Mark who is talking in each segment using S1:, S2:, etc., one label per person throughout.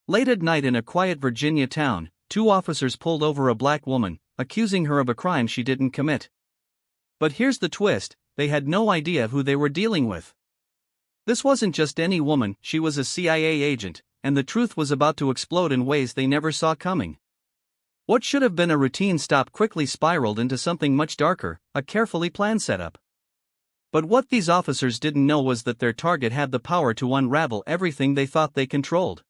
S1: Late at night in a quiet Virginia town, two officers pulled over a black woman, accusing her of a crime she didn't commit. But here's the twist: they had no idea who they were dealing with. This wasn't just any woman, she was a CIA agent, and the truth was about to explode in ways they never saw coming. What should have been a routine stop quickly spiraled into something much darker, a carefully planned setup. But what these officers didn't know was that their target had the power to unravel everything they thought they controlled.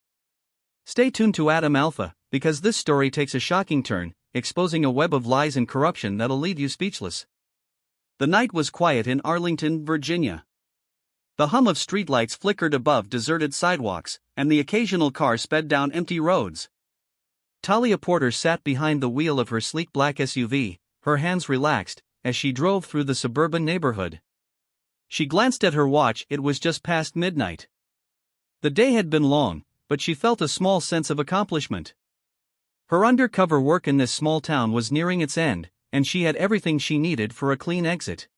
S1: Stay tuned to Atom Alpha, because this story takes a shocking turn, exposing a web of lies and corruption that'll leave you speechless. The night was quiet in Arlington, Virginia. The hum of streetlights flickered above deserted sidewalks, and the occasional car sped down empty roads. Talia Porter sat behind the wheel of her sleek black SUV, her hands relaxed, as she drove through the suburban neighborhood. She glanced at her watch, it was just past midnight. The day had been long, but she felt a small sense of accomplishment. Her undercover work in this small town was nearing its end, and she had everything she needed for a clean exit.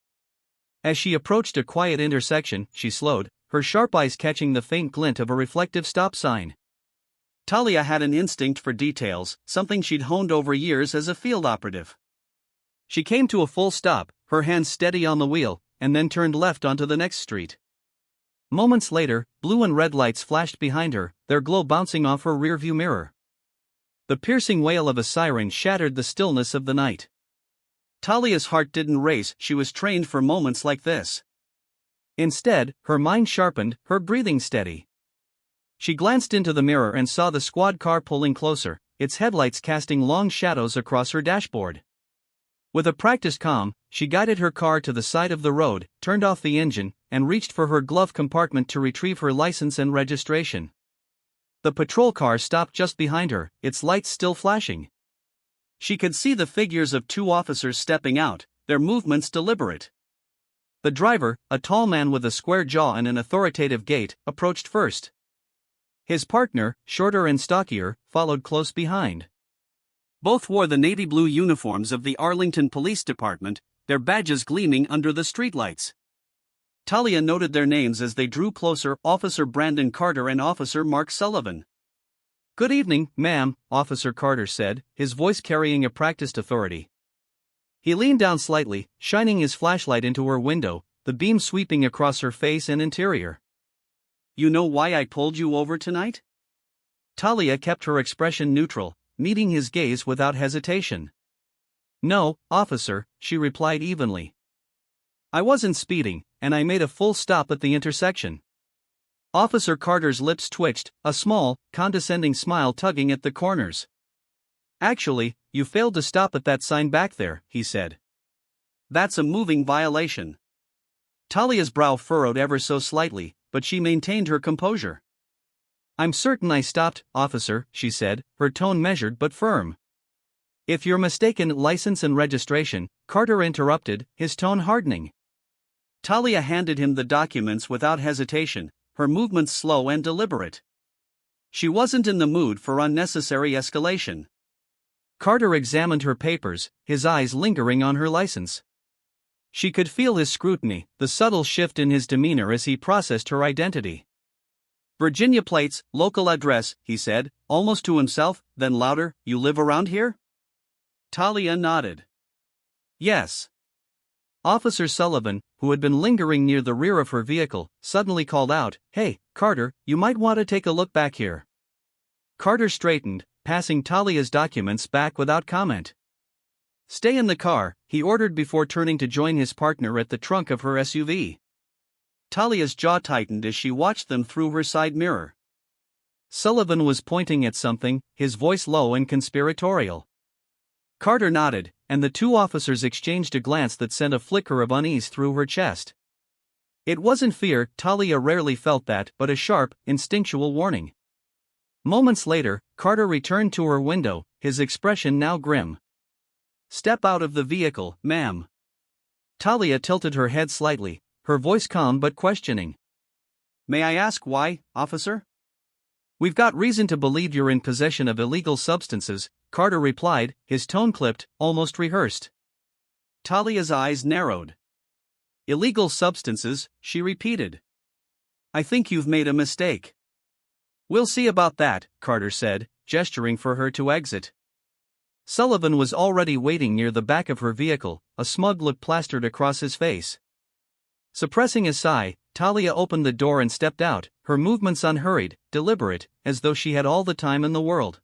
S1: As she approached a quiet intersection, she slowed, her sharp eyes catching the faint glint of a reflective stop sign. Talia had an instinct for details, something she'd honed over years as a field operative. She came to a full stop, her hands steady on the wheel, and then turned left onto the next street. Moments later, blue and red lights flashed behind her, their glow bouncing off her rearview mirror. The piercing wail of a siren shattered the stillness of the night. Talia's heart didn't race, she was trained for moments like this. Instead, her mind sharpened, her breathing steady. She glanced into the mirror and saw the squad car pulling closer, its headlights casting long shadows across her dashboard. With a practiced calm, she guided her car to the side of the road, turned off the engine, and reached for her glove compartment to retrieve her license and registration. The patrol car stopped just behind her, its lights still flashing. She could see the figures of two officers stepping out, their movements deliberate. The driver, a tall man with a square jaw and an authoritative gait, approached first. His partner, shorter and stockier, followed close behind. Both wore the navy blue uniforms of the Arlington Police Department, their badges gleaming under the streetlights. Talia noted their names as they drew closer: Officer Brandon Carter and Officer Mark Sullivan. "Good evening, ma'am," Officer Carter said, his voice carrying a practiced authority. He leaned down slightly, shining his flashlight into her window, the beam sweeping across her face and interior. "You know why I pulled you over tonight?" Talia kept her expression neutral, meeting his gaze without hesitation. "No, officer," she replied evenly. "I wasn't speeding, and I made a full stop at the intersection." Officer Carter's lips twitched, a small, condescending smile tugging at the corners. "Actually, you failed to stop at that sign back there," he said. "That's a moving violation." Talia's brow furrowed ever so slightly, but she maintained her composure. "I'm certain I stopped, officer," she said, her tone measured but firm. "If you're mistaken, license and registration," Carter interrupted, his tone hardening. Talia handed him the documents without hesitation, her movements slow and deliberate. She wasn't in the mood for unnecessary escalation. Carter examined her papers, his eyes lingering on her license. She could feel his scrutiny, the subtle shift in his demeanor as he processed her identity. "Virginia plates, local address," he said, almost to himself, then louder, "You live around here?" Talia nodded. "Yes." Officer Sullivan, who had been lingering near the rear of her vehicle, suddenly called out, "Hey, Carter, you might want to take a look back here." Carter straightened, passing Talia's documents back without comment. "Stay in the car," he ordered before turning to join his partner at the trunk of her SUV. Talia's jaw tightened as she watched them through her side mirror. Sullivan was pointing at something, his voice low and conspiratorial. Carter nodded, and the two officers exchanged a glance that sent a flicker of unease through her chest. It wasn't fear, Talia rarely felt that, but a sharp, instinctual warning. Moments later, Carter returned to her window, his expression now grim. "Step out of the vehicle, ma'am." Talia tilted her head slightly, her voice calm but questioning. "May I ask why, officer?" "We've got reason to believe you're in possession of illegal substances," Carter replied, his tone clipped, almost rehearsed. Talia's eyes narrowed. "Illegal substances," she repeated. "I think you've made a mistake." We'll see about that, Carter said, gesturing for her to exit. Sullivan was already waiting near the back of her vehicle, a smug look plastered across his face. Suppressing a sigh, Talia opened the door and stepped out, her movements unhurried, deliberate, as though she had all the time in the world.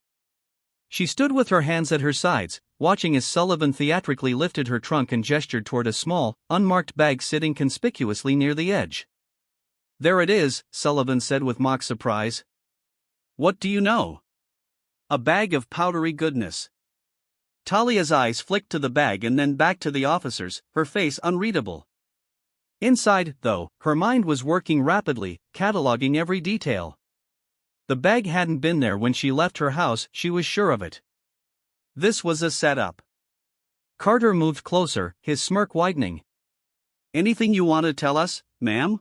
S1: She stood with her hands at her sides, watching as Sullivan theatrically lifted her trunk and gestured toward a small, unmarked bag sitting conspicuously near the edge. "There it is," Sullivan said with mock surprise. "What do you know?" "A bag of powdery goodness." Talia's eyes flicked to the bag and then back to the officers, her face unreadable. Inside, though, her mind was working rapidly, cataloging every detail. The bag hadn't been there when she left her house, she was sure of it. This was a setup. Carter moved closer, his smirk widening. "Anything you want to tell us, ma'am?"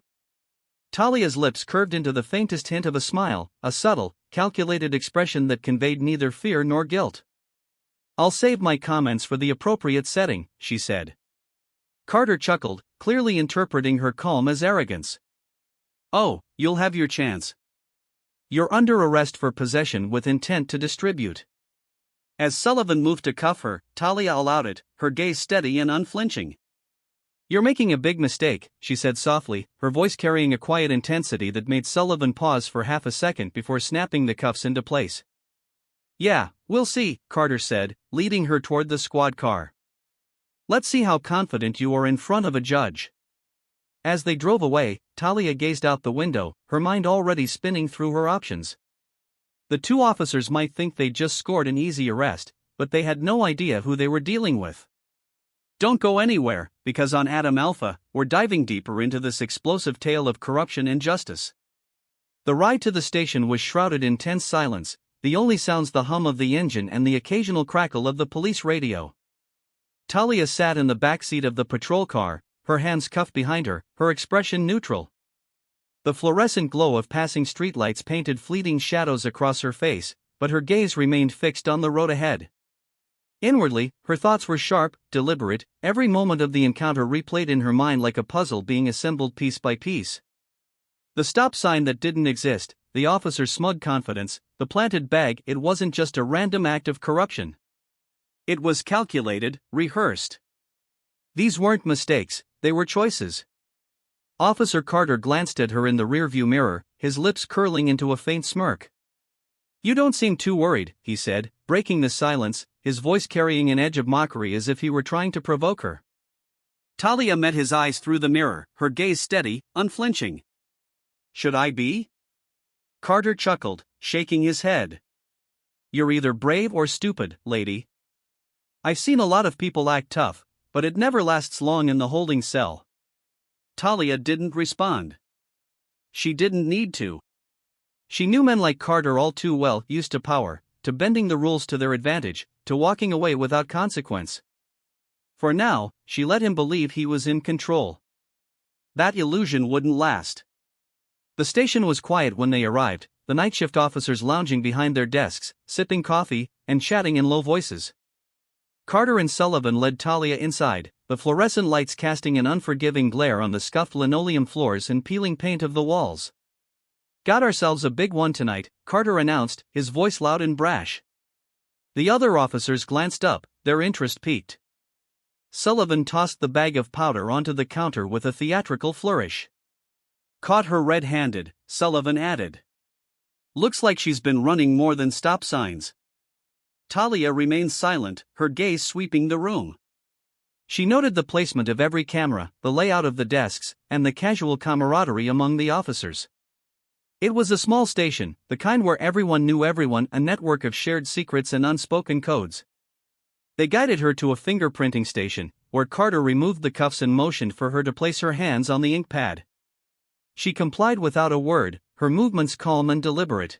S1: Talia's lips curved into the faintest hint of a smile, a subtle, calculated expression that conveyed neither fear nor guilt. "I'll save my comments for the appropriate setting," she said. Carter chuckled, clearly interpreting her calm as arrogance. "Oh, you'll have your chance. You're under arrest for possession with intent to distribute." As Sullivan moved to cuff her, Talia allowed it, her gaze steady and unflinching. "You're making a big mistake," she said softly, her voice carrying a quiet intensity that made Sullivan pause for half a second before snapping the cuffs into place. "Yeah, we'll see," Carter said, leading her toward the squad car. "Let's see how confident you are in front of a judge." As they drove away, Talia gazed out the window, her mind already spinning through her options. The two officers might think they'd just scored an easy arrest, but they had no idea who they were dealing with. Don't go anywhere, because on Atom Alpha, we're diving deeper into this explosive tale of corruption and justice. The ride to the station was shrouded in tense silence, the only sounds the hum of the engine and the occasional crackle of the police radio. Talia sat in the back seat of the patrol car, her hands cuffed behind her, her expression neutral. The fluorescent glow of passing streetlights painted fleeting shadows across her face, but her gaze remained fixed on the road ahead. Inwardly, her thoughts were sharp, deliberate, every moment of the encounter replayed in her mind like a puzzle being assembled piece by piece. The stop sign that didn't exist, the officer's smug confidence, the planted bag, it wasn't just a random act of corruption. It was calculated, rehearsed. These weren't mistakes, they were choices. Officer Carter glanced at her in the rearview mirror, his lips curling into a faint smirk. "You don't seem too worried," he said, breaking the silence, his voice carrying an edge of mockery as if he were trying to provoke her. Talia met his eyes through the mirror, her gaze steady, unflinching. "Should I be?" Carter chuckled, shaking his head. "You're either brave or stupid, lady. I've seen a lot of people act tough, but it never lasts long in the holding cell." Talia didn't respond. She didn't need to. She knew men like Carter all too well, used to power, to bending the rules to their advantage, to walking away without consequence. For now, she let him believe he was in control. That illusion wouldn't last. The station was quiet when they arrived, the night shift officers lounging behind their desks, sipping coffee, and chatting in low voices. Carter and Sullivan led Talia inside, the fluorescent lights casting an unforgiving glare on the scuffed linoleum floors and peeling paint of the walls. "Got ourselves a big one tonight," Carter announced, his voice loud and brash. The other officers glanced up, their interest piqued. Sullivan tossed the bag of powder onto the counter with a theatrical flourish. "Caught her red-handed," Sullivan added. "Looks like she's been running more than stop signs." Talia remained silent, her gaze sweeping the room. She noted the placement of every camera, the layout of the desks, and the casual camaraderie among the officers. It was a small station, the kind where everyone knew everyone, a network of shared secrets and unspoken codes. They guided her to a fingerprinting station, where Carter removed the cuffs and motioned for her to place her hands on the ink pad. She complied without a word, her movements calm and deliberate.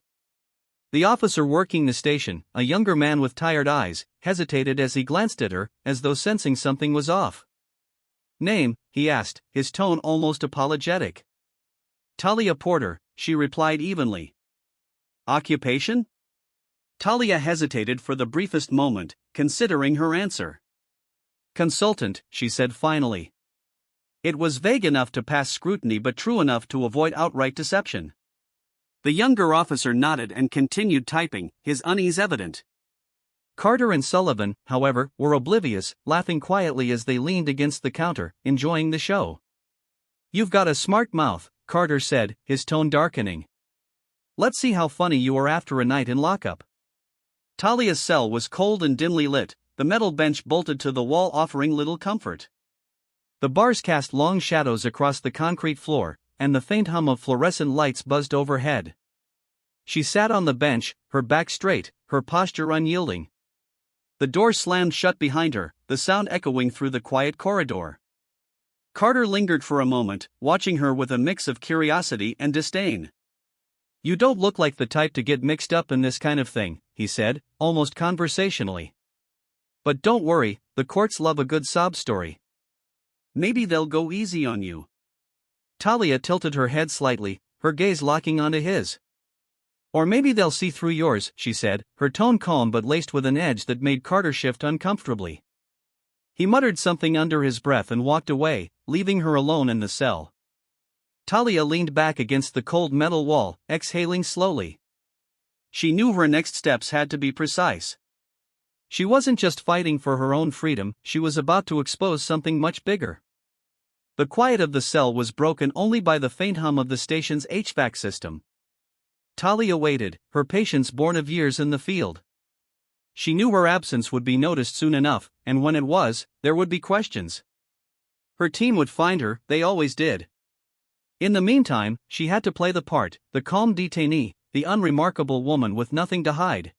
S1: The officer working the station, a younger man with tired eyes, hesitated as he glanced at her, as though sensing something was off. "Name?" he asked, his tone almost apologetic. "Talia Porter," she replied evenly. "Occupation?" Talia hesitated for the briefest moment, considering her answer. "Consultant," she said finally. It was vague enough to pass scrutiny but true enough to avoid outright deception.
S2: The younger officer nodded and continued typing, his unease evident.
S1: Carter and Sullivan, however, were oblivious, laughing quietly as they leaned against the counter, enjoying the show. "You've got a smart mouth," Carter said, his tone darkening. "Let's see how funny you are after a night in lockup."
S2: Talia's cell was cold and dimly lit, the metal bench bolted to the wall offering little comfort.
S1: The bars cast long shadows across the concrete floor, and the faint hum of fluorescent lights buzzed overhead. She sat on the bench, her back straight, her posture unyielding. The door slammed shut behind her, the sound echoing through the quiet corridor. Carter lingered for a moment, watching her with a mix of curiosity and disdain. "You don't look like the type to get mixed up in this kind of thing," he said, almost conversationally. "But don't worry, the courts love a good sob story."
S2: "Maybe they'll go easy on you."
S1: Talia tilted her head slightly, her gaze locking onto his. "Or maybe they'll see through yours," she said, her tone calm but laced with an edge that made Carter shift uncomfortably. He muttered something under his breath and walked away, leaving her alone in the cell. Talia leaned back against the cold metal wall, exhaling slowly.
S2: She knew her next steps had to be precise.
S1: She wasn't just fighting for her own freedom, she was about to expose something much bigger. The quiet of the cell was broken only by the faint hum of the station's HVAC system. Talia waited, her patience born of years in the field. She knew her absence would be noticed soon enough, and when it was, there would be questions. Her team would find her, they always did. In the meantime, she had to play the part, the calm detainee, the unremarkable woman with nothing to hide.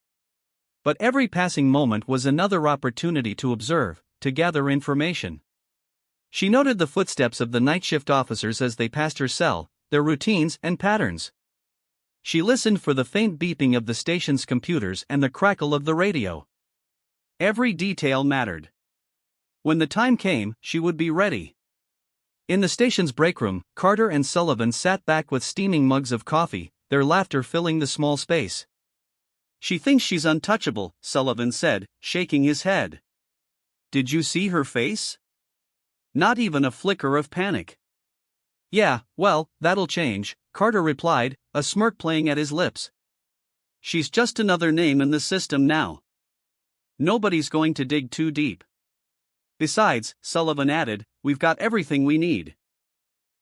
S1: But every passing moment was another opportunity to observe, to gather information. She noted the footsteps of the night shift officers as they passed her cell, their routines and patterns. She listened for the faint beeping of the station's computers and the crackle of the radio. Every detail mattered. When the time came, she would be ready. In the station's break room, Carter and Sullivan sat back with steaming mugs of coffee, their laughter filling the small space.
S2: "She thinks she's untouchable," Sullivan said, shaking his head. "Did you see her face? Not even a flicker of panic."
S1: "Yeah, well, that'll change," Carter replied, a smirk playing at his lips.
S2: "She's just another name in the system now. Nobody's going to dig too deep. Besides," Sullivan added, "we've got everything we need.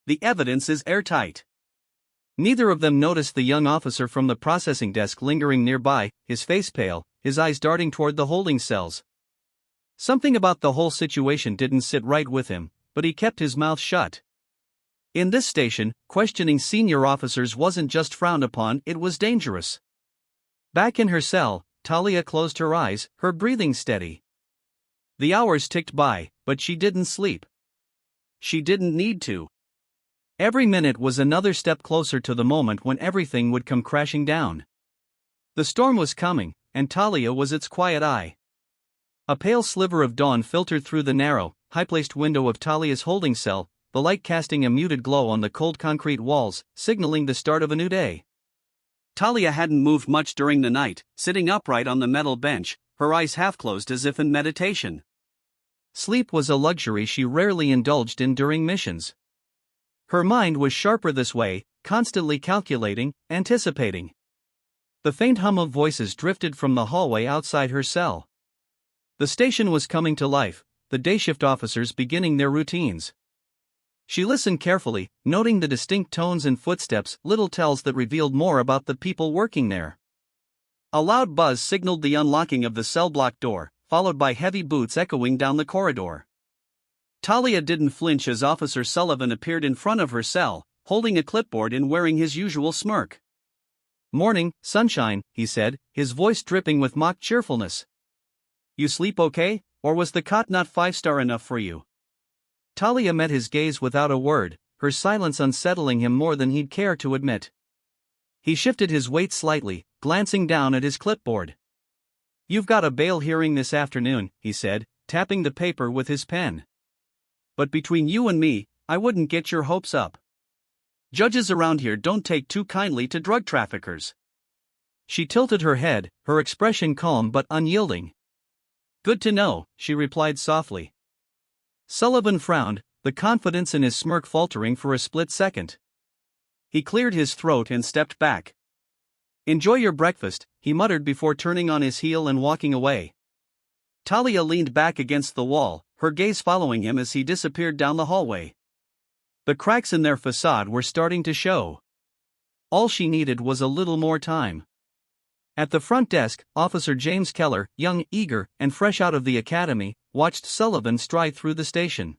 S2: The evidence is airtight."
S1: Neither of them noticed the young officer from the processing desk lingering nearby, his face pale, his eyes darting toward the holding cells. Something about the whole situation didn't sit right with him, but he kept his mouth shut. In this station, questioning senior officers wasn't just frowned upon, it was dangerous. Back in her cell, Talia closed her eyes, her breathing steady. The hours ticked by, but she didn't sleep. She didn't need to. Every minute was another step closer to the moment when everything would come crashing down. The storm was coming, and Talia was its quiet eye. A pale sliver of dawn filtered through the narrow, high-placed window of Talia's holding cell, the light casting a muted glow on the cold concrete walls, signaling the start of a new day.
S2: Talia hadn't moved much during the night, sitting upright on the metal bench, her eyes half-closed as if in meditation.
S1: Sleep was a luxury she rarely indulged in during missions. Her mind was sharper this way, constantly calculating, anticipating. The faint hum of voices drifted from the hallway outside her cell. The station was coming to life, the day shift officers beginning their routines. She listened carefully, noting the distinct tones and footsteps, little tells that revealed more about the people working there. A loud buzz signaled the unlocking of the cell block door, followed by heavy boots echoing down the corridor. Talia didn't flinch as Officer Sullivan appeared in front of her cell, holding a clipboard and wearing his usual smirk. "Morning, sunshine," he said, his voice dripping with mock cheerfulness. "You sleep okay, or was the cot not 5-star enough for you?" Talia met his gaze without a word, her silence unsettling him more than he'd care to admit. He shifted his weight slightly, glancing down at his clipboard. "You've got a bail hearing this afternoon," he said, tapping the paper with his pen. "But between you and me, I wouldn't get your hopes up. Judges around here don't take too kindly to drug traffickers." She tilted her head, her expression calm but unyielding. "Good to know," she replied softly. Sullivan frowned, the confidence in his smirk faltering for a split second. He cleared his throat and stepped back.
S2: Enjoy your breakfast, he muttered before turning on his heel and walking away. Talia leaned back against the wall, her gaze following him as he disappeared down the hallway. The cracks in their facade were starting to show. All she needed was a little more time. At the front desk, Officer James Keller, young, eager, and fresh out of the academy, watched Sullivan stride through the station.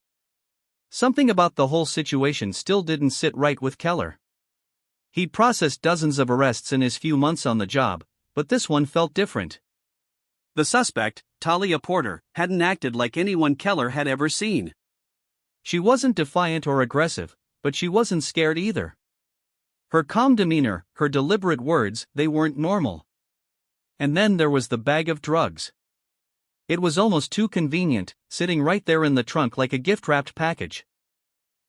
S2: Something about the whole situation still didn't sit right with Keller. He'd processed dozens of arrests in his few months on the job, but this one felt different. The suspect, Talia Porter, hadn't acted like anyone Keller had ever seen. She wasn't defiant or aggressive, but she wasn't scared either. Her calm demeanor, her deliberate words, they weren't normal. And then there was the bag of drugs. It was almost too convenient, sitting right there in the trunk like a gift-wrapped package.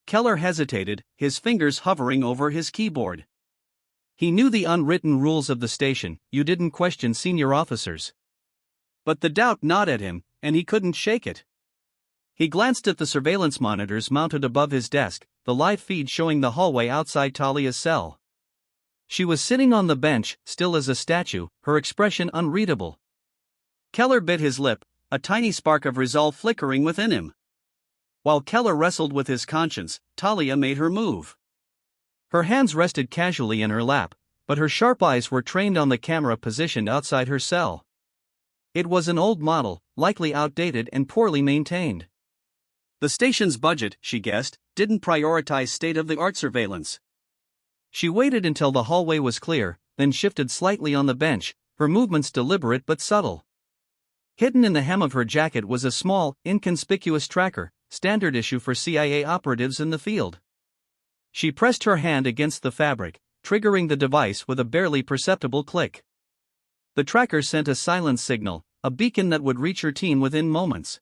S2: Keller hesitated, his fingers hovering over his keyboard. He knew the unwritten rules of the station: you didn't question senior officers. But the doubt gnawed at him, and he couldn't shake it. He glanced at the surveillance monitors mounted above his desk, the live feed showing the hallway outside Talia's cell. She was sitting on the bench, still as a statue, her expression unreadable. Keller bit his lip, a tiny spark of resolve flickering within him. While Keller wrestled with his conscience, Talia made her move. Her hands rested casually in her lap, but her sharp eyes were trained on the camera positioned outside her cell. It was an old model, likely outdated and poorly maintained. The station's budget, she guessed, didn't prioritize state-of-the-art surveillance. She waited until the hallway was clear, then shifted slightly on the bench, her movements deliberate but subtle. Hidden in the hem of her jacket was a small, inconspicuous tracker, standard issue for CIA operatives in the field. She pressed her hand against the fabric, triggering the device with a barely perceptible click. The tracker sent a silent signal, a beacon that would reach her team within moments.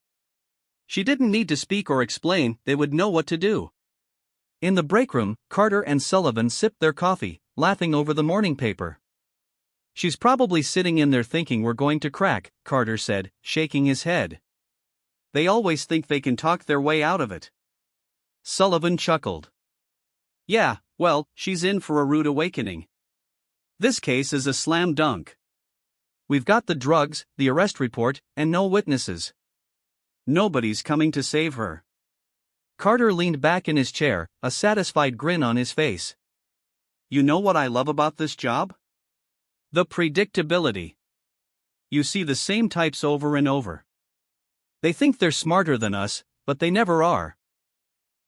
S2: She didn't need to speak or explain, they would know what to do. In the break room, Carter and Sullivan sipped their coffee, laughing over the morning paper. "She's probably sitting in there thinking we're going to crack," Carter said, shaking his head. "They always think they can talk their way out of it." Sullivan chuckled. "Yeah, well, she's in for a rude awakening. This case is a slam dunk. We've got the drugs, the arrest report, and no witnesses. Nobody's coming to save her." Carter leaned back in his chair, a satisfied grin on his face. "You know what I love about this job? The predictability. You see the same types over and over. They think they're smarter than us, but they never are."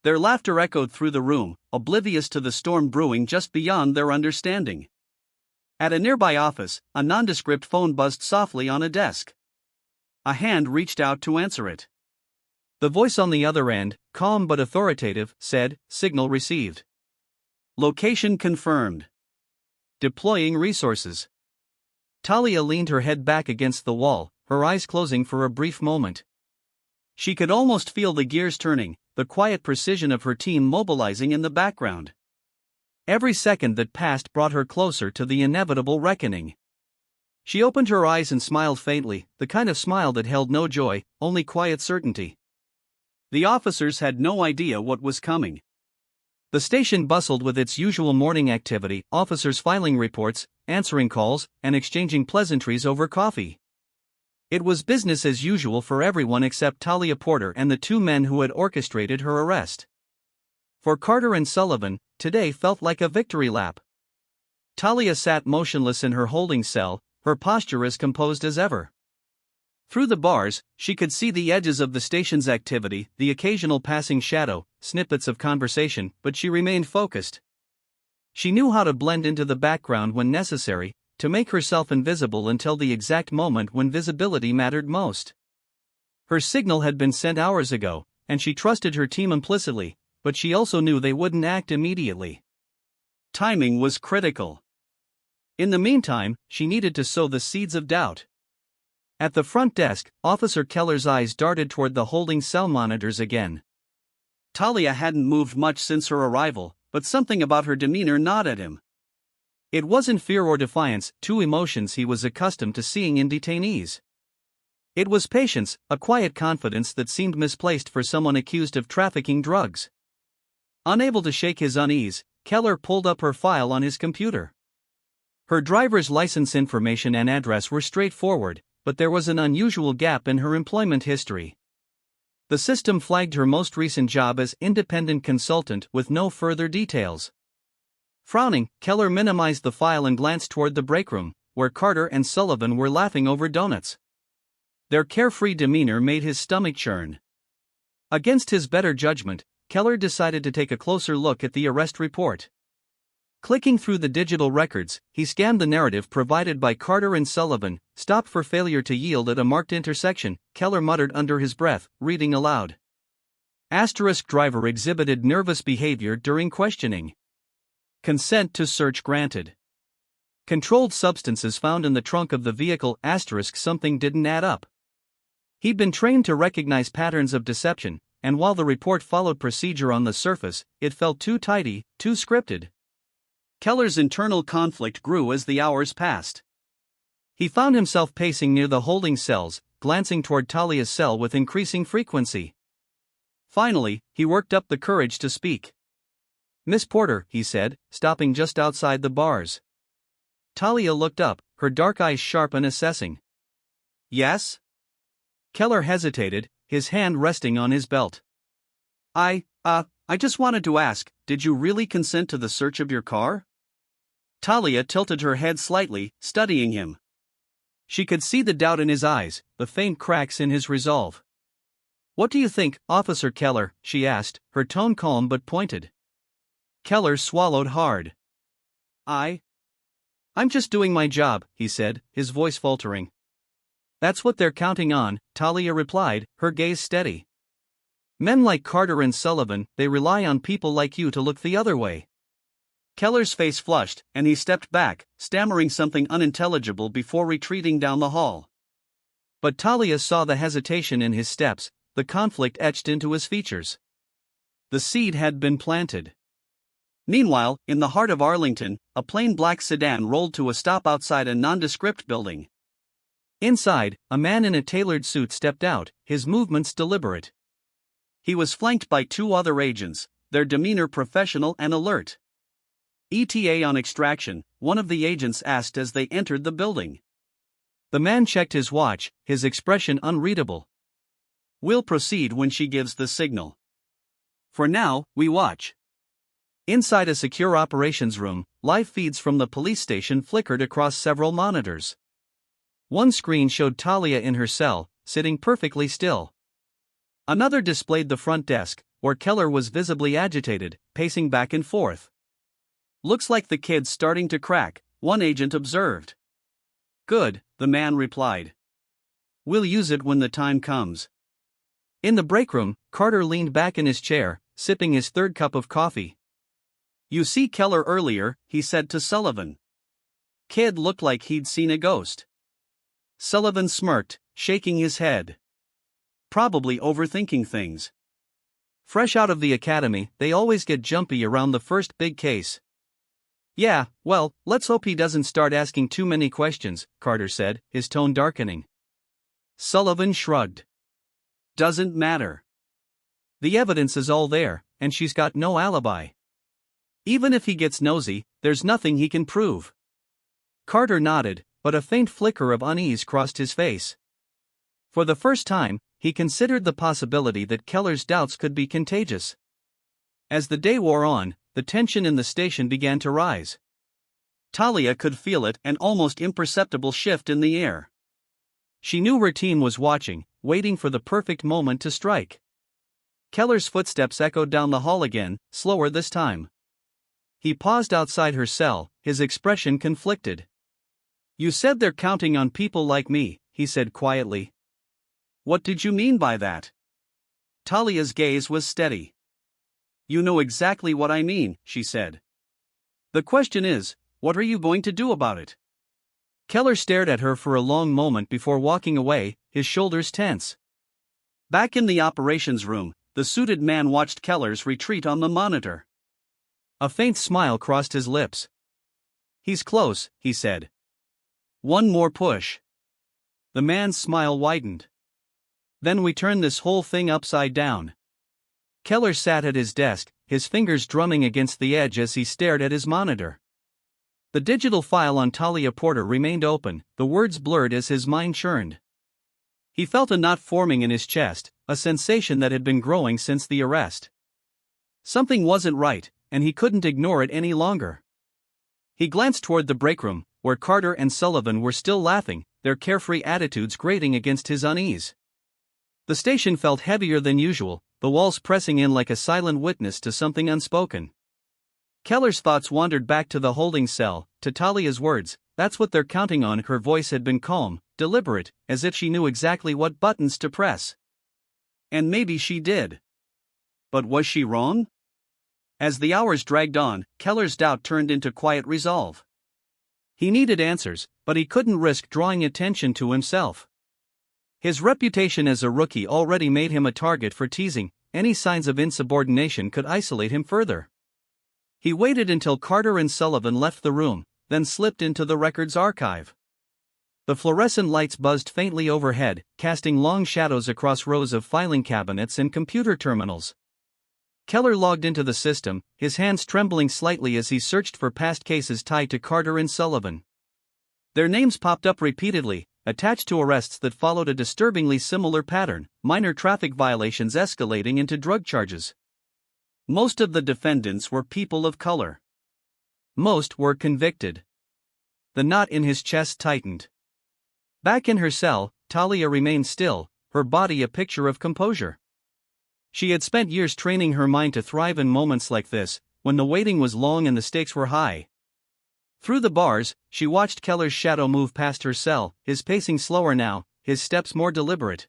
S2: Their laughter echoed through the room, oblivious to the storm brewing just beyond their understanding. At a nearby office, a nondescript phone buzzed softly on a desk. A hand reached out to answer it. The voice on the other end, calm but authoritative, said, "Signal received. Location confirmed. Deploying resources." Talia leaned her head back against the wall, her eyes closing for a brief moment. She could almost feel the gears turning, the quiet precision of her team mobilizing in the background. Every second that passed brought her closer to the inevitable reckoning. She opened her eyes and smiled faintly, the kind of smile that held no joy, only quiet certainty. The officers had no idea what was coming. The station bustled with its usual morning activity, officers filing reports, answering calls, and exchanging pleasantries over coffee. It was business as usual for everyone except Talia Porter and the two men who had orchestrated her arrest. For Carter and Sullivan, today felt like a victory lap. Talia sat motionless in her holding cell, her posture as composed as ever. Through the bars, she could see the edges of the station's activity, the occasional passing shadow, snippets of conversation, but she remained focused. She knew how to blend into the background when necessary, to make herself invisible until the exact moment when visibility mattered most. Her signal had been sent hours ago, and she trusted her team implicitly, but she also knew they wouldn't act immediately. Timing was critical. In the meantime, she needed to sow the seeds of doubt. At the front desk, Officer Keller's eyes darted toward the holding cell monitors again. Talia hadn't moved much since her arrival, but something about her demeanor gnawed at him. It wasn't fear or defiance, two emotions he was accustomed to seeing in detainees. It was patience, a quiet confidence that seemed misplaced for someone accused of trafficking drugs. Unable to shake his unease, Keller pulled up her file on his computer.
S1: Her driver's license information and address were straightforward, but there was an unusual gap in her employment history. The system flagged her most recent job as independent consultant with no further details. Frowning, Keller minimized the file and glanced toward the break room, where Carter and Sullivan were laughing over donuts. Their carefree demeanor made his stomach churn. Against his better judgment, Keller decided to take a closer look at the arrest report. Clicking through the digital records, he scanned the narrative provided by Carter and Sullivan. Stopped for failure to yield at a marked intersection, Keller muttered under his breath, reading aloud. Asterisk driver exhibited nervous behavior during questioning. Consent to search granted. Controlled substances found in the trunk of the vehicle. Asterisk something didn't add up. He'd been trained to recognize patterns of deception, and while the report followed procedure on the surface, it felt too tidy, too scripted. Keller's internal conflict grew as the hours passed. He found himself pacing near the holding cells, glancing toward Talia's cell with increasing frequency. Finally, he worked up the courage to speak. "Miss Porter," he said, stopping just outside the bars. Talia looked up, her dark eyes sharp and assessing. "Yes?" Keller hesitated, his hand resting on his belt. I just wanted to ask, did you really consent to the search of your car?" Talia tilted her head slightly, studying him. She could see the doubt in his eyes, the faint cracks in his resolve. "What do you think, Officer Keller?" she asked, her tone calm but pointed. Keller swallowed hard. I'm just doing my job," he said, his voice faltering. "That's what they're counting on," Talia replied, her gaze steady. "Men like Carter and Sullivan, they rely on people like you to look the other way." Keller's face flushed, and he stepped back, stammering something unintelligible before retreating down the hall. But Talia saw the hesitation in his steps, the conflict etched into his features. The seed had been planted. Meanwhile, in the heart of Arlington, a plain black sedan rolled to a stop outside a nondescript building. Inside, a man in a tailored suit stepped out, his movements deliberate. He was flanked by two other agents, their demeanor professional and alert. "ETA on extraction," one of the agents asked as they entered the building. The man checked his watch, his expression unreadable. "We'll proceed when she gives the signal. For now, we watch." Inside a secure operations room, live feeds from the police station flickered across several monitors. One screen showed Talia in her cell, sitting perfectly still. Another displayed the front desk, where Keller was visibly agitated, pacing back and forth. "Looks like the kid's starting to crack," one agent observed. "Good," the man replied. "We'll use it when the time comes." In the break room, Carter leaned back in his chair, sipping his third cup of coffee. "You see Keller earlier," he said to Sullivan. "Kid looked like he'd seen a ghost." Sullivan smirked, shaking his head. "Probably overthinking things. Fresh out of the academy, they always get jumpy around the first big case." "Yeah, well, let's hope he doesn't start asking too many questions," Carter said, his tone darkening. Sullivan shrugged. "Doesn't matter. The evidence is all there, and she's got no alibi. Even if he gets nosy, there's nothing he can prove." Carter nodded, but a faint flicker of unease crossed his face. For the first time, he considered the possibility that Keller's doubts could be contagious. As the day wore on, the tension in the station began to rise. Talia could feel it, an almost imperceptible shift in the air. She knew her team was watching, waiting for the perfect moment to strike. Keller's footsteps echoed down the hall again, slower this time. He paused outside her cell, his expression conflicted. "You said they're counting on people like me," he said quietly. "What did you mean by that?" Talia's gaze was steady. "You know exactly what I mean," she said. "The question is, what are you going to do about it?" Keller stared at her for a long moment before walking away, his shoulders tense. Back in the operations room, the suited man watched Keller's retreat on the monitor. A faint smile crossed his lips. "He's close," he said. "One more push." The man's smile widened. "Then we turn this whole thing upside down." Keller sat at his desk, his fingers drumming against the edge as he stared at his monitor. The digital file on Talia Porter remained open, the words blurred as his mind churned. He felt a knot forming in his chest, a sensation that had been growing since the arrest. Something wasn't right, and he couldn't ignore it any longer. He glanced toward the break room, where Carter and Sullivan were still laughing, their carefree attitudes grating against his unease. The station felt heavier than usual, the walls pressing in like a silent witness to something unspoken. Keller's thoughts wandered back to the holding cell, to Talia's words, "That's what they're counting on." Her voice had been calm, deliberate, as if she knew exactly what buttons to press. And maybe she did. But was she wrong? As the hours dragged on, Keller's doubt turned into quiet resolve. He needed answers, but he couldn't risk drawing attention to himself. His reputation as a rookie already made him a target for teasing, any signs of insubordination could isolate him further. He waited until Carter and Sullivan left the room, then slipped into the records archive. The fluorescent lights buzzed faintly overhead, casting long shadows across rows of filing cabinets and computer terminals. Keller logged into the system, his hands trembling slightly as he searched for past cases tied to Carter and Sullivan. Their names popped up repeatedly, attached to arrests that followed a disturbingly similar pattern, minor traffic violations escalating into drug charges. Most of the defendants were people of color. Most were convicted. The knot in his chest tightened. Back in her cell, Talia remained still, her body a picture of composure. She had spent years training her mind to thrive in moments like this, when the waiting was long and the stakes were high. Through the bars, she watched Keller's shadow move past her cell, his pacing slower now, his steps more deliberate.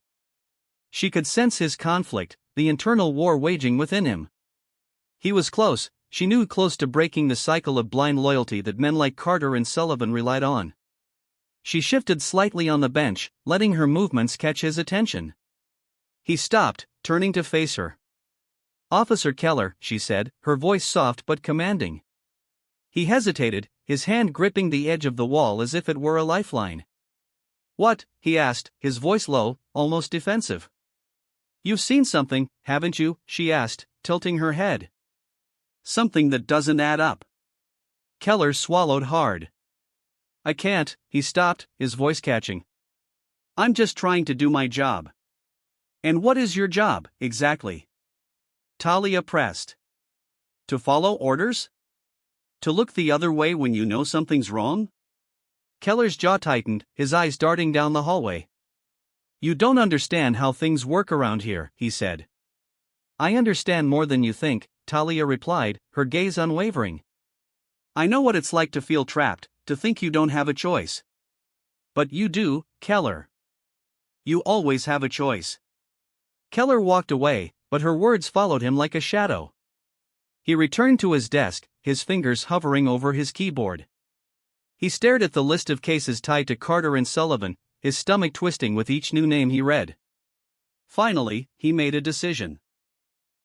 S1: She could sense his conflict, the internal war waging within him. He was close, she knew, close to breaking the cycle of blind loyalty that men like Carter and Sullivan relied on. She shifted slightly on the bench, letting her movements catch his attention. He stopped, turning to face her. "Officer Keller," she said, her voice soft but commanding. He hesitated, his hand gripping the edge of the wall as if it were a lifeline. "What?" he asked, his voice low, almost defensive. "You've seen something, haven't you?" she asked, tilting her head. "Something that doesn't add up." Keller swallowed hard. "I can't," he stopped, his voice catching. "I'm just trying to do my job." "And what is your job, exactly?" Talia pressed. "To follow orders? To look the other way when you know something's wrong?" Keller's jaw tightened, his eyes darting down the hallway. "You don't understand how things work around here," he said. "I understand more than you think," Talia replied, her gaze unwavering. "I know what it's like to feel trapped, to think you don't have a choice. But you do, Keller. You always have a choice." Keller walked away, but her words followed him like a shadow. He returned to his desk, his fingers hovering over his keyboard. He stared at the list of cases tied to Carter and Sullivan, his stomach twisting with each new name he read. Finally, he made a decision.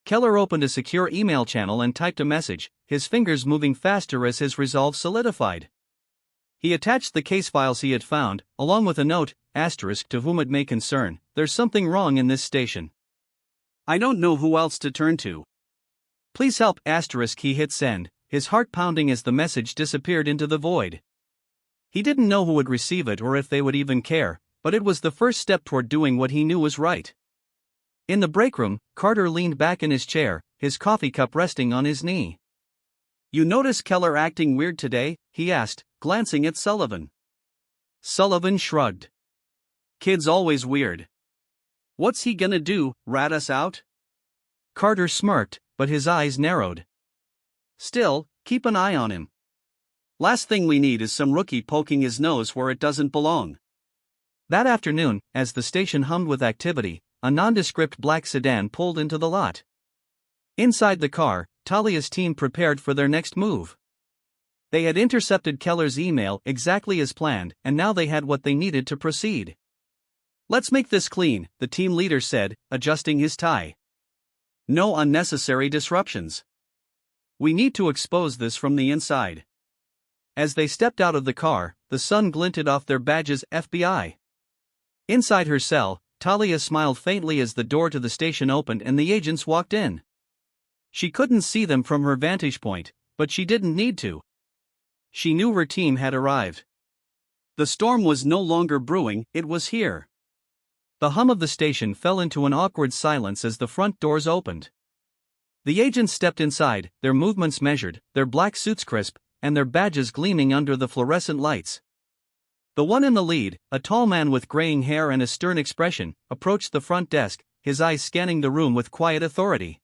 S1: Keller opened a secure email channel and typed a message, his fingers moving faster as his resolve solidified. He attached the case files he had found, along with a note, *, to whom it may concern, "There's something wrong in this station. I don't know who else to turn to. Please help, *. He hit send, his heart pounding as the message disappeared into the void. He didn't know who would receive it or if they would even care, but it was the first step toward doing what he knew was right. In the break room, Carter leaned back in his chair, his coffee cup resting on his knee. "You notice Keller acting weird today?" he asked, glancing at Sullivan. Sullivan shrugged. "Kid's always weird. What's he gonna do, rat us out?" Carter smirked, but his eyes narrowed. "Still, keep an eye on him. Last thing we need is some rookie poking his nose where it doesn't belong." That afternoon, as the station hummed with activity, a nondescript black sedan pulled into the lot. Inside the car, Talia's team prepared for their next move. They had intercepted Keller's email exactly as planned, and now they had what they needed to proceed. "Let's make this clean," the team leader said, adjusting his tie. "No unnecessary disruptions. We need to expose this from the inside." As they stepped out of the car, the sun glinted off their badges, FBI. Inside her cell, Talia smiled faintly as the door to the station opened and the agents walked in. She couldn't see them from her vantage point, but she didn't need to.
S2: she knew her team had arrived. The storm was no longer brewing, it was here.
S1: The hum of the station fell into an awkward silence as the front doors opened. The agents stepped inside, their movements measured, their black suits crisp, and their badges gleaming under the fluorescent lights. The one in the lead, a tall man with graying hair and a stern expression, approached the front desk, his eyes scanning the room with quiet authority.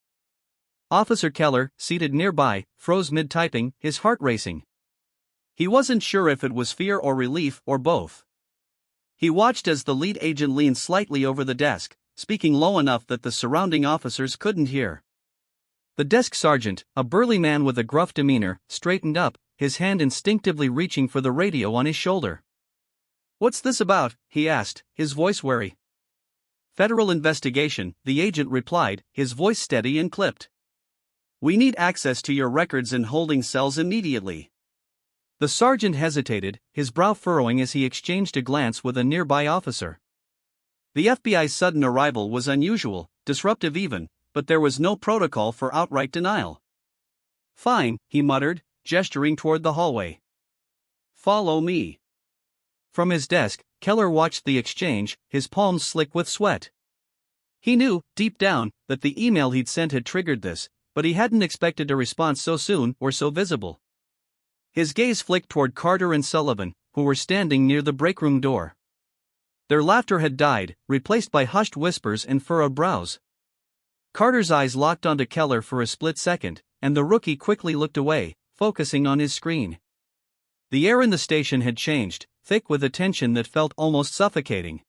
S1: Officer Keller, seated nearby, froze mid-typing, his heart racing.
S2: He wasn't sure if it was fear or relief or both. He watched as the lead agent leaned slightly over the desk, speaking low enough that the surrounding officers couldn't hear.
S1: The desk sergeant, a burly man with a gruff demeanor, straightened up, his hand instinctively reaching for the radio on his shoulder.
S2: "What's this about?" he asked, his voice wary. "Federal investigation," the agent replied, his voice steady and clipped. "We need access to your records and holding cells immediately."
S1: The sergeant hesitated, his brow furrowing as he exchanged a glance with a nearby officer.
S2: The FBI's sudden arrival was unusual, disruptive even, but there was no protocol for outright denial.
S1: "Fine," he muttered, gesturing toward the hallway.
S2: "Follow me."
S1: From his desk, Keller watched the exchange, his palms slick with sweat. He knew, deep down, that the email he'd sent had triggered this, but he hadn't expected a response so soon or so visible. His gaze flicked toward Carter and Sullivan, who were standing near the breakroom door. Their laughter had died, replaced by hushed whispers and furrowed brows. Carter's eyes locked onto Keller for a split second, and the rookie quickly looked away, focusing on his screen. The air in the station had changed, thick with a tension that felt almost suffocating.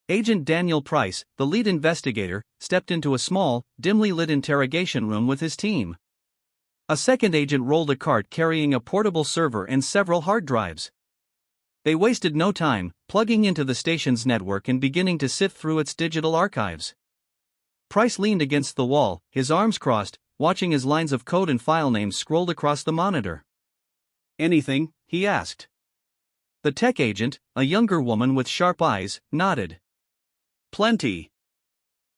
S1: Agent Daniel Price, the lead investigator, stepped into a small, dimly lit interrogation room with his team. A second agent rolled a cart carrying a portable server and several hard drives. They wasted no time, plugging into the station's network and beginning to sift through its digital archives. Price leaned against the wall, his arms crossed, watching as lines of code and file names scrolled across the monitor.
S2: "Anything?" he asked.
S1: The tech agent, a younger woman with sharp eyes, nodded.
S2: "Plenty.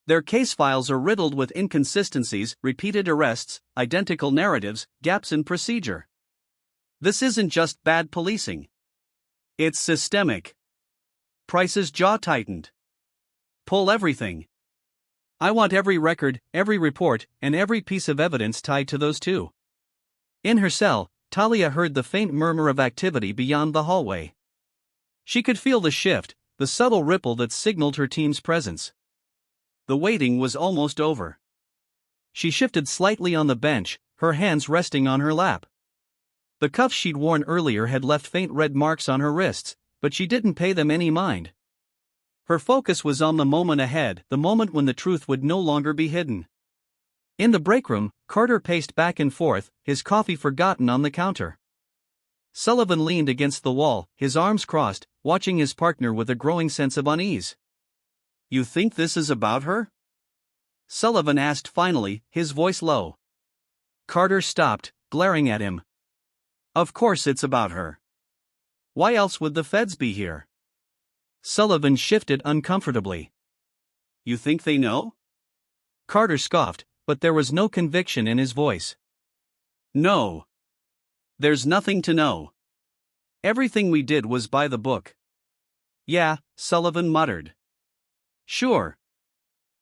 S2: Their case files are riddled with inconsistencies, repeated arrests, identical narratives, gaps in procedure. This isn't just bad policing. It's systemic." Price's jaw tightened. "Pull everything. I want every record, every report, and every piece of evidence tied to those two."
S1: In her cell, Talia heard the faint murmur of activity beyond the hallway. She could feel the shift, the subtle ripple that signaled her team's presence.
S2: The waiting was almost over.
S1: She shifted slightly on the bench, her hands resting on her lap. The cuffs she'd worn earlier had left faint red marks on her wrists, but she didn't pay them any mind. Her focus was on the moment ahead, the moment when the truth would no longer be hidden. In the break room, Carter paced back and forth, his coffee forgotten on the counter. Sullivan leaned against the wall, his arms crossed, watching his partner with a growing sense of unease.
S2: "You think this is about her?" Sullivan asked finally, his voice low.
S1: Carter stopped, glaring at him.
S2: "Of course it's about her. Why else would the feds be here?"
S1: Sullivan shifted uncomfortably.
S2: "You think they know?"
S1: Carter scoffed, but there was no conviction in his voice.
S2: "No. There's nothing to know. Everything we did was by the book."
S1: "Yeah," Sullivan muttered.
S2: "Sure."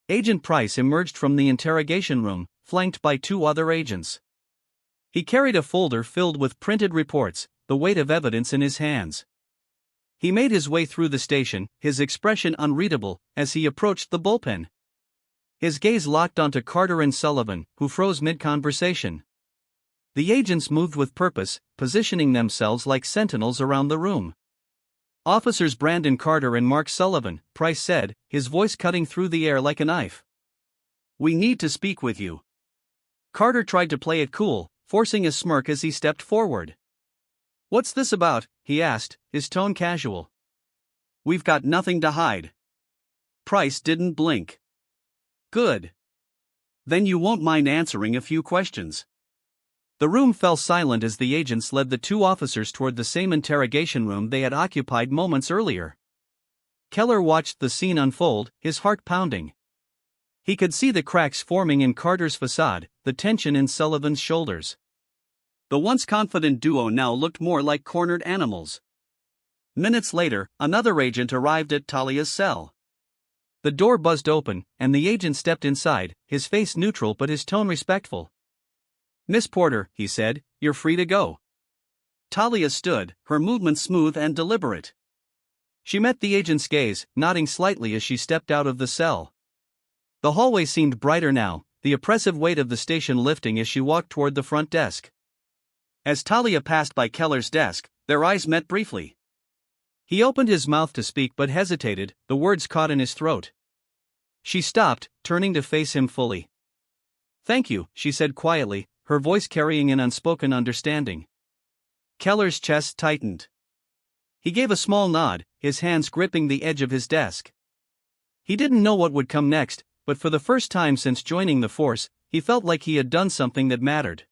S1: Agent Price emerged from the interrogation room, flanked by two other agents. He carried a folder filled with printed reports, the weight of evidence in his hands. He made his way through the station, his expression unreadable, as he approached the bullpen. His gaze locked onto Carter and Sullivan, who froze mid-conversation. The agents moved with purpose, positioning themselves like sentinels around the room. "Officers Brandon Carter and Mark Sullivan," Price said, his voice cutting through the air like a knife.
S2: "We need to speak with you."
S1: Carter tried to play it cool, forcing a smirk as he stepped forward.
S2: "What's this about?" he asked, his tone casual. "We've got nothing to hide." Price didn't blink. "Good. Then you won't mind answering a few questions."
S1: The room fell silent as the agents led the two officers toward the same interrogation room they had occupied moments earlier. Keller watched the scene unfold, his heart pounding. He could see the cracks forming in Carter's facade, the tension in Sullivan's shoulders.
S2: The once confident duo now looked more like cornered animals. Minutes later, another agent arrived at Talia's cell.
S1: The door buzzed open, and the agent stepped inside, his face neutral but his tone respectful.
S2: "Miss Porter," he said, "you're free to go." Talia stood, her movements smooth and deliberate.
S1: She met the agent's gaze, nodding slightly as she stepped out of the cell. The hallway seemed brighter now, the oppressive weight of the station lifting as she walked toward the front desk.
S2: As Talia passed by Keller's desk, their eyes met briefly.
S1: He opened his mouth to speak but hesitated, the words caught in his throat. She stopped, turning to face him fully. "Thank you," she said quietly, her voice carrying an unspoken understanding. Keller's chest tightened. He gave a small nod, his hands gripping the edge of his desk. He didn't know what would come next, but for the first time since joining the force, he felt like he had done something that mattered.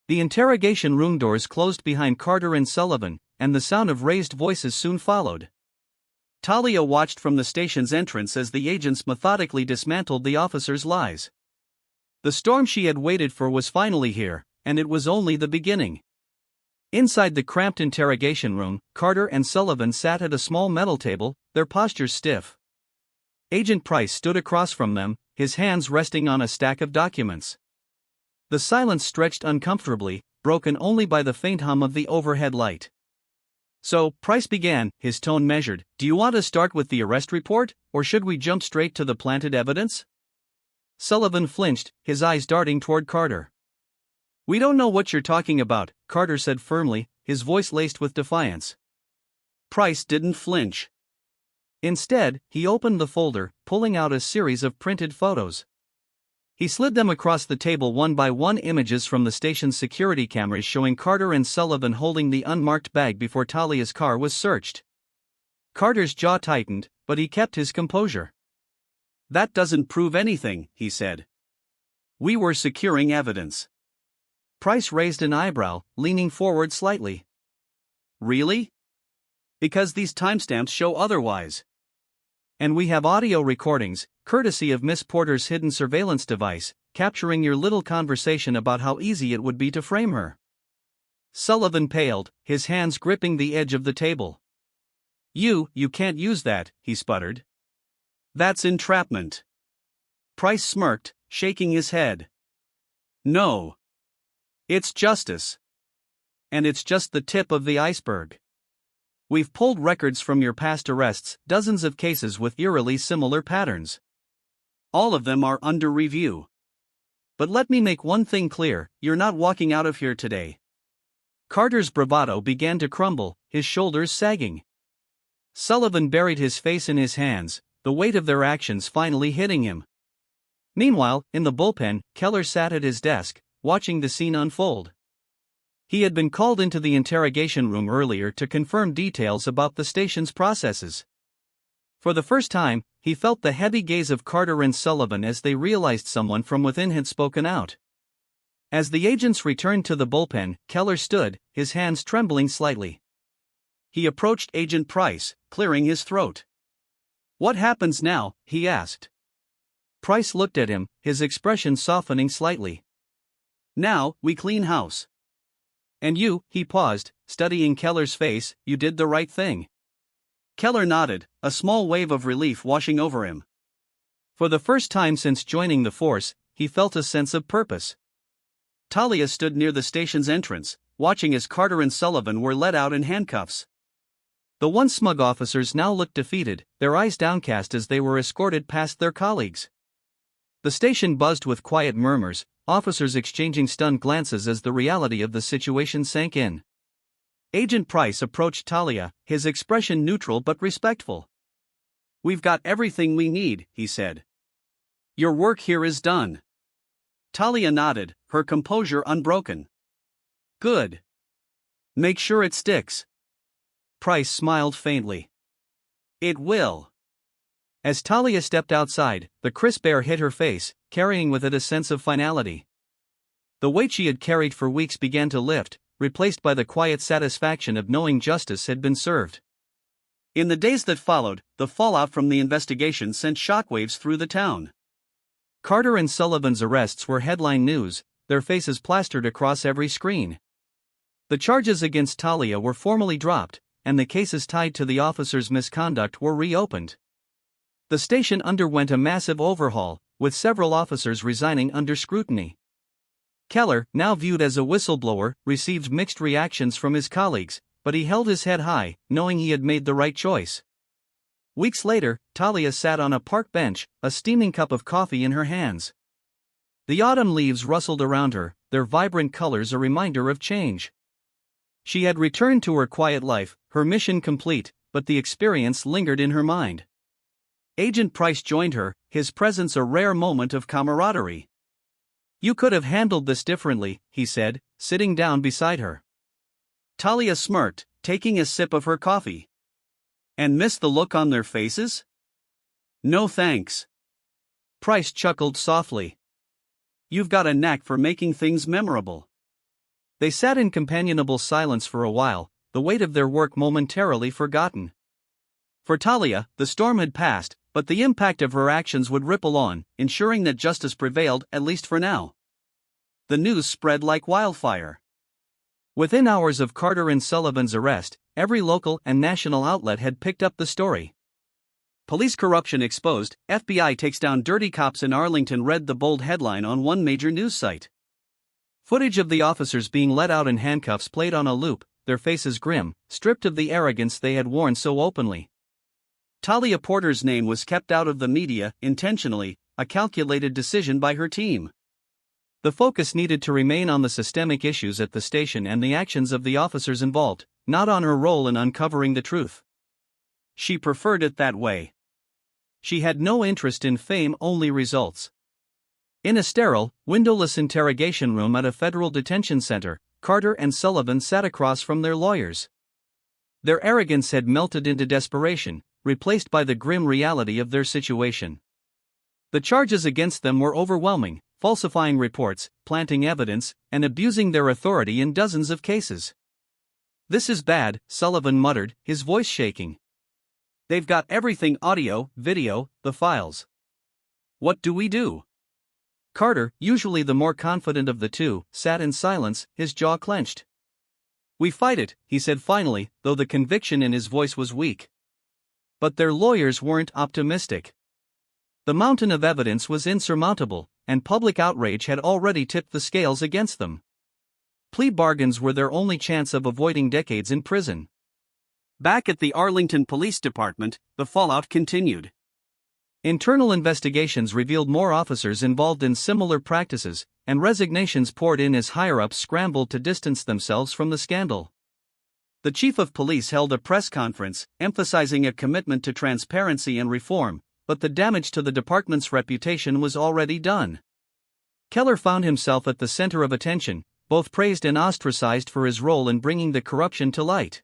S1: The interrogation room doors closed behind Carter and Sullivan, and the sound of raised voices soon followed.
S2: Talia watched from the station's entrance as the agents methodically dismantled the officers' lies.
S1: The storm she had waited for was finally here, and it was only the beginning. Inside the cramped interrogation room, Carter and Sullivan sat at a small metal table, their postures stiff. Agent Price stood across from them, his hands resting on a stack of documents. The silence stretched uncomfortably, broken only by the faint hum of the overhead light. "So," Price began, his tone measured, "do you want to start with the arrest report, or should we jump straight to the planted evidence?" Sullivan flinched, his eyes darting toward Carter. "We don't know what you're talking about," Carter said firmly, his voice laced with defiance.
S2: Price didn't flinch.
S1: Instead, he opened the folder, pulling out a series of printed photos. He slid them across the table one by one, images from the station's security cameras showing Carter and Sullivan holding the unmarked bag before Talia's car was searched. Carter's jaw tightened, but he kept his composure.
S2: "That doesn't prove anything," he said. "We were securing evidence."
S1: Price raised an eyebrow, leaning forward slightly.
S2: "Really?" "Because these timestamps show otherwise.
S1: And we have audio recordings, courtesy of Miss Porter's hidden surveillance device, capturing your little conversation about how easy it would be to frame her." Sullivan paled, his hands gripping the edge of the table. You can't use that," he sputtered.
S2: "That's entrapment." Price smirked, shaking his head. "No. It's justice. And it's just the tip of the iceberg. We've pulled records from your past arrests, dozens of cases with eerily similar patterns. All of them are under review. But let me make one thing clear, you're not walking out of here today." Carter's bravado began to crumble, his shoulders sagging. Sullivan buried his face in his hands, the weight of their actions finally hitting him. Meanwhile, in the bullpen, Keller sat at his desk, watching the scene unfold. He had been called into the interrogation room earlier to confirm details about the station's processes. For the first time, he felt the heavy gaze of Carter and Sullivan as they realized someone from within had spoken out. As the agents returned to the bullpen, Keller stood, his hands trembling slightly. He approached Agent Price, clearing his throat. "What happens now?" he asked. Price looked at him, his expression softening slightly. "Now, we clean house. And you," he paused, studying Keller's face, "you did the right thing." Keller nodded, a small wave of relief washing over him. For the first time since joining the force, he felt a sense of purpose. Talia stood near the station's entrance, watching as Carter and Sullivan were led out in handcuffs. The once smug officers now looked defeated, their eyes downcast as they were escorted past their colleagues. The station buzzed with quiet murmurs, officers exchanging stunned glances as the reality of the situation sank in. Agent Price approached Talia, his expression neutral but respectful. "We've got everything we need," he said. "Your work here is done." Talia nodded, her composure unbroken. "Good. Make sure it sticks." Price smiled faintly. "It will." As Talia stepped outside, the crisp air hit her face, carrying with it a sense of finality. The weight she had carried for weeks began to lift, replaced by the quiet satisfaction of knowing justice had been served. In the days that followed, the fallout from the investigation sent shockwaves through the town. Carter and Sullivan's arrests were headline news, their faces plastered across every screen.
S1: The charges against Talia were formally dropped, and the cases tied to the officers' misconduct were reopened. The station underwent a massive overhaul, with several officers resigning under scrutiny. Keller, now viewed as a whistleblower, received mixed reactions from his colleagues, but he held his head high, knowing he had made the right choice. Weeks later, Talia sat on a park bench, a steaming cup of coffee in her hands. The autumn leaves rustled around her, their vibrant colors a reminder of change. She had returned to her quiet life, her mission complete, but the experience lingered in her mind. Agent Price joined her, his presence a rare moment of camaraderie. "You could have handled this differently," he said, sitting down beside her. Talia smirked, taking a sip of her coffee. "And missed the look on their faces?" "No thanks." Price chuckled softly. "You've got a knack for making things memorable." They sat in companionable silence for a while, the weight of their work momentarily forgotten. For Talia, the storm had passed, but the impact of her actions would ripple on, ensuring that justice prevailed, at least for now. The news spread like wildfire. Within hours of Carter and Sullivan's arrest, every local and national outlet had picked up the story. "Police corruption exposed, FBI takes down dirty cops in Arlington," read the bold headline on one major news site. Footage of the officers being let out in handcuffs played on a loop, their faces grim, stripped of the arrogance they had worn so openly. Talia Porter's name was kept out of the media, intentionally, a calculated decision by her team. The focus needed to remain on the systemic issues at the station and the actions of the officers involved, not on her role in uncovering the truth. She preferred it that way. She had no interest in fame, only results. In a sterile, windowless interrogation room at a federal detention center, Carter and Sullivan sat across from their lawyers. Their arrogance had melted into desperation, replaced by the grim reality of their situation. The charges against them were overwhelming: falsifying reports, planting evidence, and abusing their authority in dozens of cases. "This is bad," Sullivan muttered, his voice shaking. "They've got everything: audio, video, the files. What do we do?" Carter, usually the more confident of the two, sat in silence, his jaw clenched. "We fight it," he said finally, though the conviction in his voice was weak. But their lawyers weren't optimistic. The mountain of evidence was insurmountable, and public outrage had already tipped the scales against them. Plea bargains were their only chance of avoiding decades in prison. Back at the Arlington Police Department, the fallout continued. Internal investigations revealed more officers involved in similar practices, and resignations poured in as higher-ups scrambled to distance themselves from the scandal. The chief of police held a press conference, emphasizing a commitment to transparency and reform, but the damage to the department's reputation was already done. Keller found himself at the center of attention, both praised and ostracized for his role in bringing the corruption to light.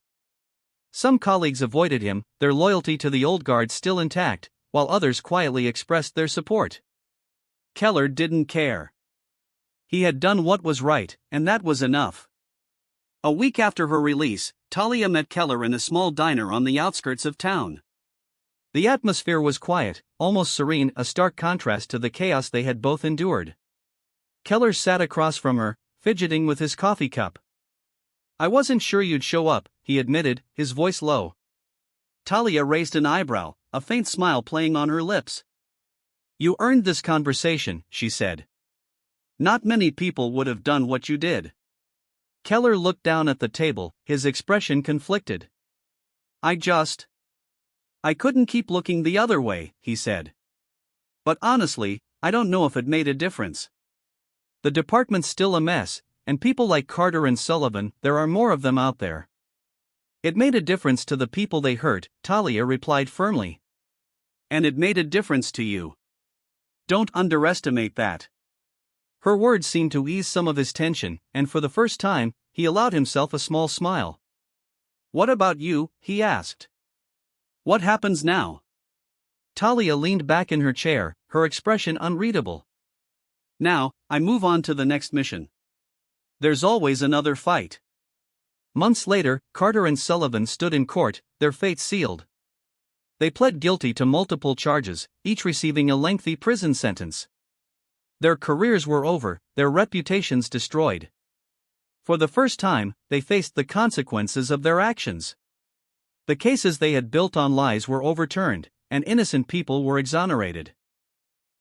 S1: Some colleagues avoided him, their loyalty to the old guard still intact, while others quietly expressed their support. Keller didn't care. He had done what was right, and that was enough. A week after her release, Talia met Keller in a small diner on the outskirts of town. The atmosphere was quiet, almost serene, a stark contrast to the chaos they had both endured. Keller sat across from her, fidgeting with his coffee cup. "I wasn't sure you'd show up," he admitted, his voice low. Talia raised an eyebrow, a faint smile playing on her lips. "You earned this conversation," she said. "Not many people would have done what you did." Keller looked down at the table, his expression conflicted. I couldn't keep looking the other way," he said. "But honestly, I don't know if it made a difference. The department's still a mess, and people like Carter and Sullivan, there are more of them out there." "It made a difference to the people they hurt," Talia replied firmly. "And it made a difference to you. Don't underestimate that." Her words seemed to ease some of his tension, and for the first time, he allowed himself a small smile. "What about you?" he asked. "What happens now?" Talia leaned back in her chair, her expression unreadable. "Now, I move on to the next mission. There's always another fight." Months later, Carter and Sullivan stood in court, their fates sealed. They pled guilty to multiple charges, each receiving a lengthy prison sentence. Their careers were over, their reputations destroyed. For the first time, they faced the consequences of their actions. The cases they had built on lies were overturned, and innocent people were exonerated.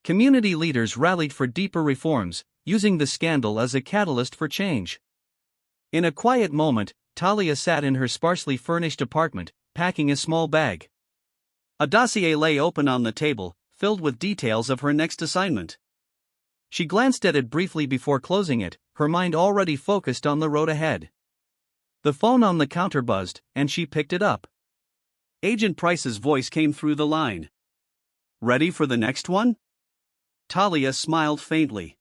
S1: Community leaders rallied for deeper reforms, using the scandal as a catalyst for change. In a quiet moment, Talia sat in her sparsely furnished apartment, packing a small bag. A dossier lay open on the table, filled with details of her next assignment. She glanced at it briefly before closing it, her mind already focused on the road ahead. The phone on the counter buzzed, and she picked it up. Agent Price's voice came through the line. "Ready for the next one?" Talia smiled faintly.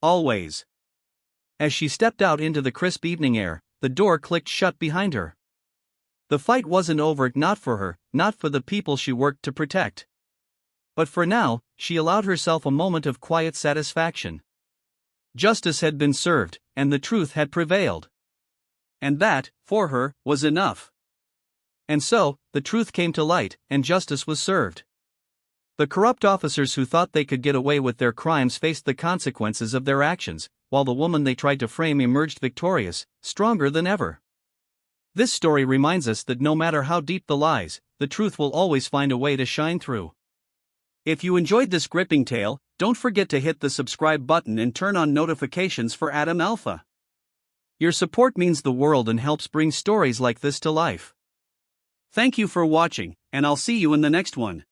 S1: "Always." As she stepped out into the crisp evening air, the door clicked shut behind her. The fight wasn't over, not for her, not for the people she worked to protect. But for now, she allowed herself a moment of quiet satisfaction. Justice had been served, and the truth had prevailed. And that, for her, was enough. And so, the truth came to light, and justice was served. The corrupt officers who thought they could get away with their crimes faced the consequences of their actions, while the woman they tried to frame emerged victorious, stronger than ever. This story reminds us that no matter how deep the lies, the truth will always find a way to shine through. If you enjoyed this gripping tale, don't forget to hit the subscribe button and turn on notifications for Adam Alpha. Your support means the world and helps bring stories like this to life. Thank you for watching, and I'll see you in the next one.